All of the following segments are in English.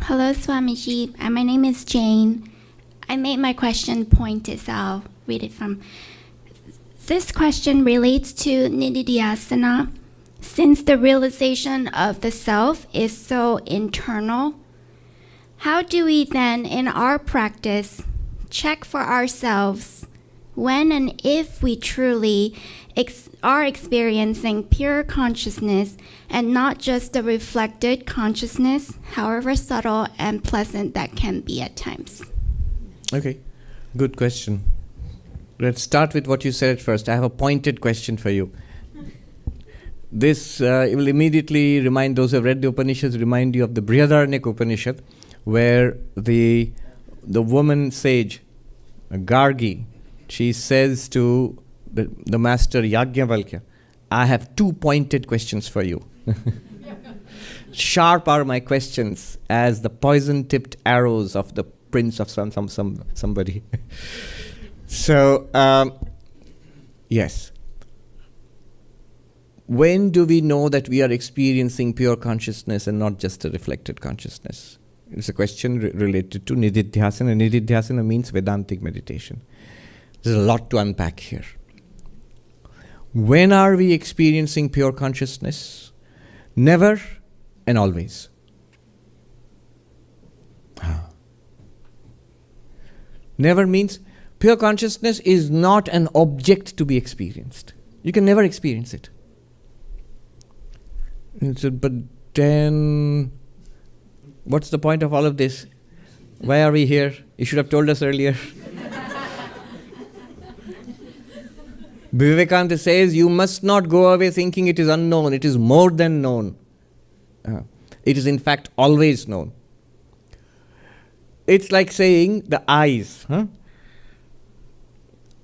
Hello, Swamiji. My name is Jane. I made my question pointed, so I'll read it from. This question relates to Nididhyasana. Since the realization of the self is so internal, how do we then, in our practice, check for ourselves when and if we truly are experiencing pure consciousness and not just the reflected consciousness, however subtle and pleasant that can be at times? Okay, good question. Let's start with what you said at first. I have a pointed question for you. This will immediately remind those who have read the Upanishads, remind you of the Brihadaranyaka Upanishad, where the woman sage, Gargi, she says to the master Yajnavalkya, I have two pointed questions for you. Sharp are my questions as the poison-tipped arrows of the prince of somebody. So, yes. When do we know that we are experiencing pure consciousness and not just a reflected consciousness? It's a question related to Nididhyasana. Nididhyasana means Vedantic meditation. There's a lot to unpack here. When are we experiencing pure consciousness? Never and always. Never means pure consciousness is not an object to be experienced. You can never experience it. But then, what's the point of all of this? Why are we here? You should have told us earlier. Vivekananda says, you must not go away thinking it is unknown. It is more than known. It is in fact always known. It's like saying the eyes.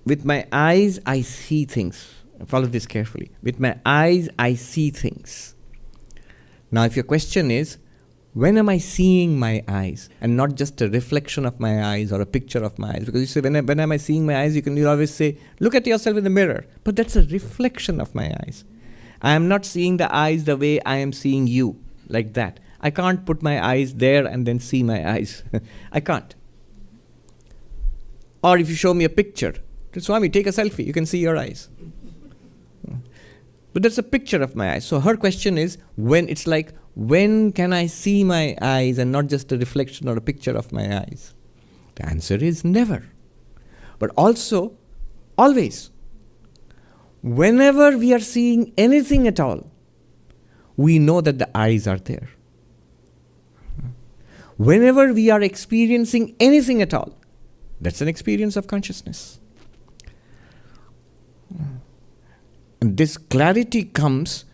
With my eyes, I see things. Follow this carefully. With my eyes, I see things. Now, if your question is, when am I seeing my eyes? And not just a reflection of my eyes or a picture of my eyes. Because you say, when am I seeing my eyes? You always say, look at yourself in the mirror. But that's a reflection of my eyes. I am not seeing the eyes the way I am seeing you, like that. I can't put my eyes there and then see my eyes. I can't. Or if you show me a picture, Swami, take a selfie, you can see your eyes. But that's a picture of my eyes. So her question is, when can I see my eyes and not just a reflection or a picture of my eyes? The answer is never. But also, always. Whenever we are seeing anything at all, we know that the eyes are there. Whenever we are experiencing anything at all, that's an experience of consciousness. And this clarity comes,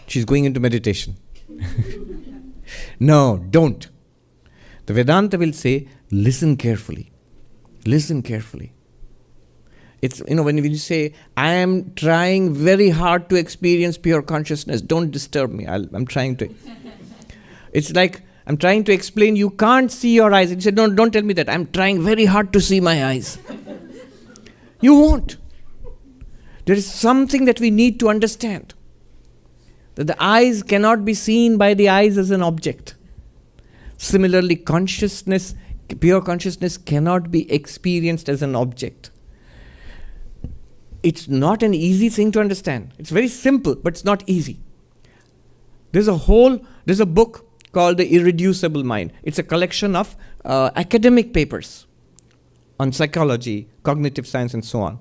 she's going into meditation. No, don't. The Vedanta will say, listen carefully. Listen carefully. It's, when you say, I am trying very hard to experience pure consciousness, don't disturb me. I'm trying to. It's like, I'm trying to explain, you can't see your eyes. He said, no, don't tell me that. I'm trying very hard to see my eyes. You won't. There is something that we need to understand. That the eyes cannot be seen by the eyes as an object. Similarly, consciousness, pure consciousness cannot be experienced as an object. It's not an easy thing to understand. It's very simple, but it's not easy. There's a book called The Irreducible Mind. It's a collection of academic papers on psychology, cognitive science, and so on.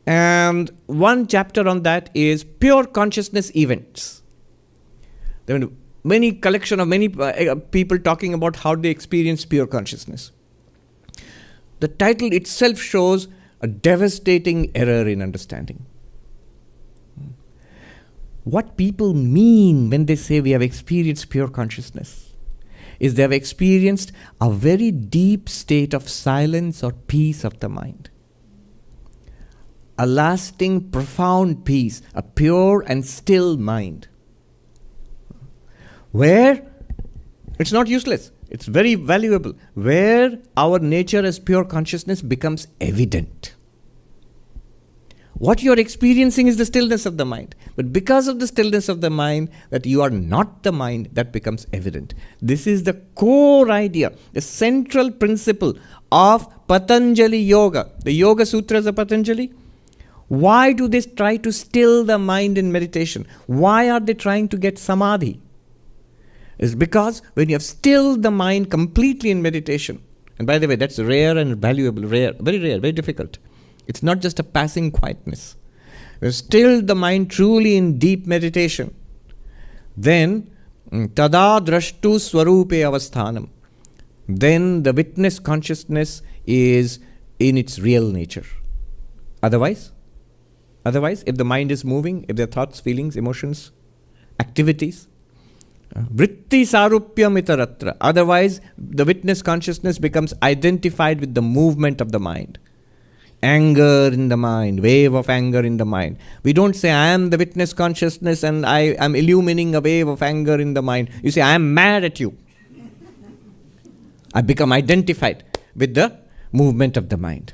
And one chapter on that is pure consciousness events. There are many people talking about how they experience pure consciousness. The title itself shows a devastating error in understanding. What people mean when they say we have experienced pure consciousness is they have experienced a very deep state of silence or peace of the mind. A lasting, profound peace, a pure and still mind. Where it's not useless, it's very valuable. Where our nature as pure consciousness becomes evident. What you are experiencing is the stillness of the mind. But because of the stillness of the mind, that you are not the mind, that becomes evident. This is the core idea, the central principle of Patanjali Yoga. The Yoga Sutras of Patanjali. Why do they try to still the mind in meditation? Why are they trying to get samadhi? It's because when you have stilled the mind completely in meditation, and by the way, that's rare and valuable, rare, very difficult. It's not just a passing quietness. You have stilled the mind truly in deep meditation. Then, tada drashtu swarupe avasthanam. Then the witness consciousness is in its real nature. Otherwise, if the mind is moving, if there are thoughts, feelings, emotions, activities, vritti sarupyam itaratra. Otherwise, the witness consciousness becomes identified with the movement of the mind. Anger in the mind, wave of anger in the mind. We don't say, I am the witness consciousness and I am illumining a wave of anger in the mind. You say, I am mad at you. I become identified with the movement of the mind.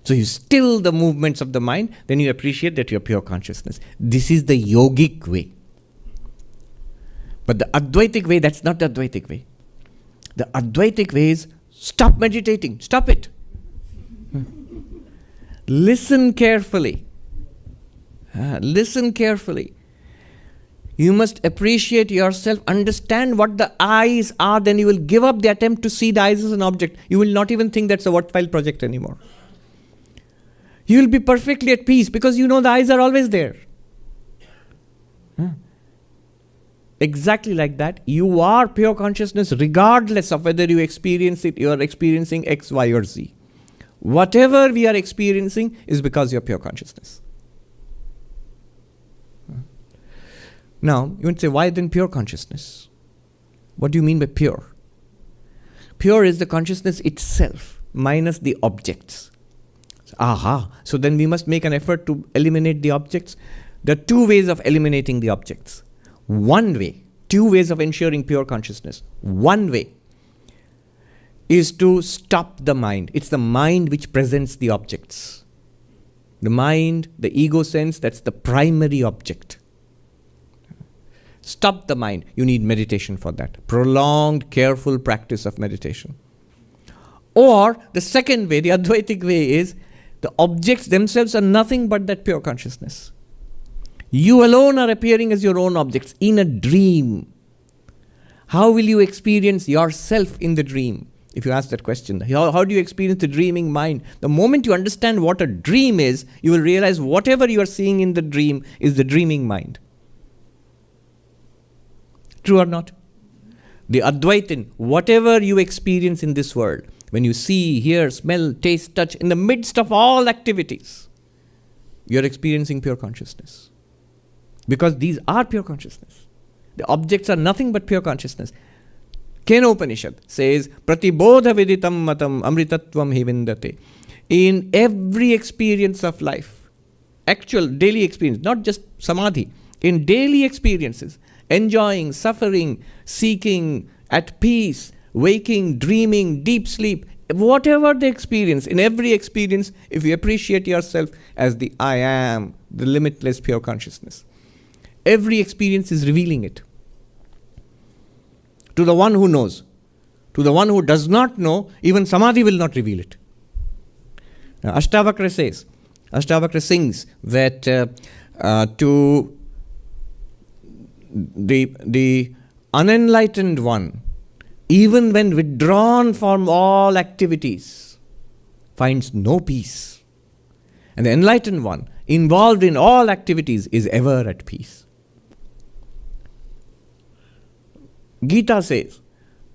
So you still the movements of the mind, then you appreciate that you are pure consciousness. This is the yogic way. But the Advaitic way, that's not the Advaitic way. The Advaitic way is stop meditating, stop it. Listen carefully. Listen carefully. You must appreciate yourself, understand what the eyes are, then you will give up the attempt to see the eyes as an object. You will not even think that's a worthwhile project anymore. You will be perfectly at peace because you know the eyes are always there. Exactly like that, you are pure consciousness regardless of whether you experience it, you are experiencing X, Y, or Z. Whatever we are experiencing is because you are pure consciousness. Now, you would say, why then pure consciousness? What do you mean by pure? Pure is the consciousness itself, minus the objects. So then we must make an effort to eliminate the objects. There are two ways of eliminating the objects. One way, two ways of ensuring pure consciousness. One way is to stop the mind. It's the mind which presents the objects. The mind, the ego sense, that's the primary object. Stop the mind. You need meditation for that. Prolonged, careful practice of meditation. Or the second way, the Advaitic way is the objects themselves are nothing but that pure consciousness. You alone are appearing as your own objects in a dream. How will you experience yourself in the dream? If you ask that question, how do you experience the dreaming mind? The moment you understand what a dream is, you will realize whatever you are seeing in the dream is the dreaming mind. True or not? The Advaitin, whatever you experience in this world, when you see, hear, smell, taste, touch, in the midst of all activities, you are experiencing pure consciousness. Because these are pure consciousness. The objects are nothing but pure consciousness. Kena Upanishad says, Pratibodha viditam matam amritatvam hi vindate. In every experience of life, actual daily experience, not just samadhi, in daily experiences, enjoying, suffering, seeking, at peace, waking, dreaming, deep sleep, whatever the experience, in every experience, if you appreciate yourself as the I am, the limitless pure consciousness, every experience is revealing it. To the one who knows. To the one who does not know, even samadhi will not reveal it. Now, Ashtavakra sings that to the unenlightened one, even when withdrawn from all activities, finds no peace. And the enlightened one, involved in all activities, is ever at peace. Gita says,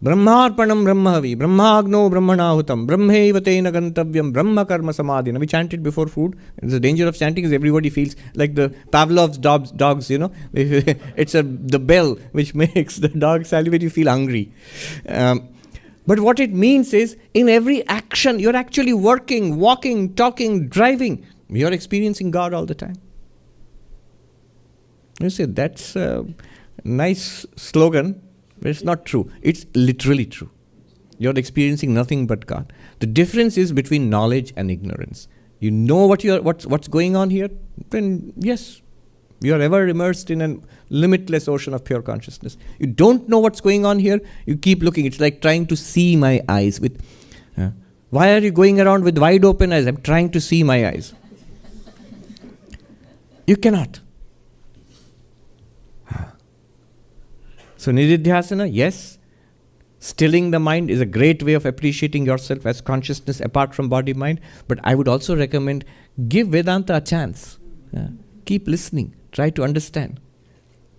Brahmarpanam Brahmahavi, Brahmagno Brahmanahutam, Brahmeva tena gantavyam, Brahma karma samadhina. We chant it before food. And the danger of chanting is everybody feels like the Pavlov's dogs, you know. It's the bell which makes the dog salivate, you feel hungry. But what it means is, in every action, you're actually working, walking, talking, driving. You're experiencing God all the time. You say, that's a nice slogan. But it's not true. It's literally true. You're experiencing nothing but God. The difference is between knowledge and ignorance. you know what's going on here, then yes, you are ever immersed in a limitless ocean of pure consciousness. You don't know what's going on here, you keep looking. It's like trying to see my eyes with. Why are you going around with wide open eyes? I'm trying to see my eyes. You cannot. So nididhyasana, yes. Stilling the mind is a great way of appreciating yourself as consciousness apart from body-mind. But I would also recommend give Vedanta a chance. Keep listening. Try to understand.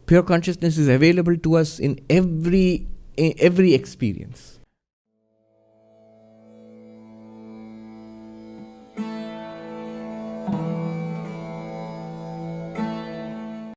Pure consciousness is available to us in every experience.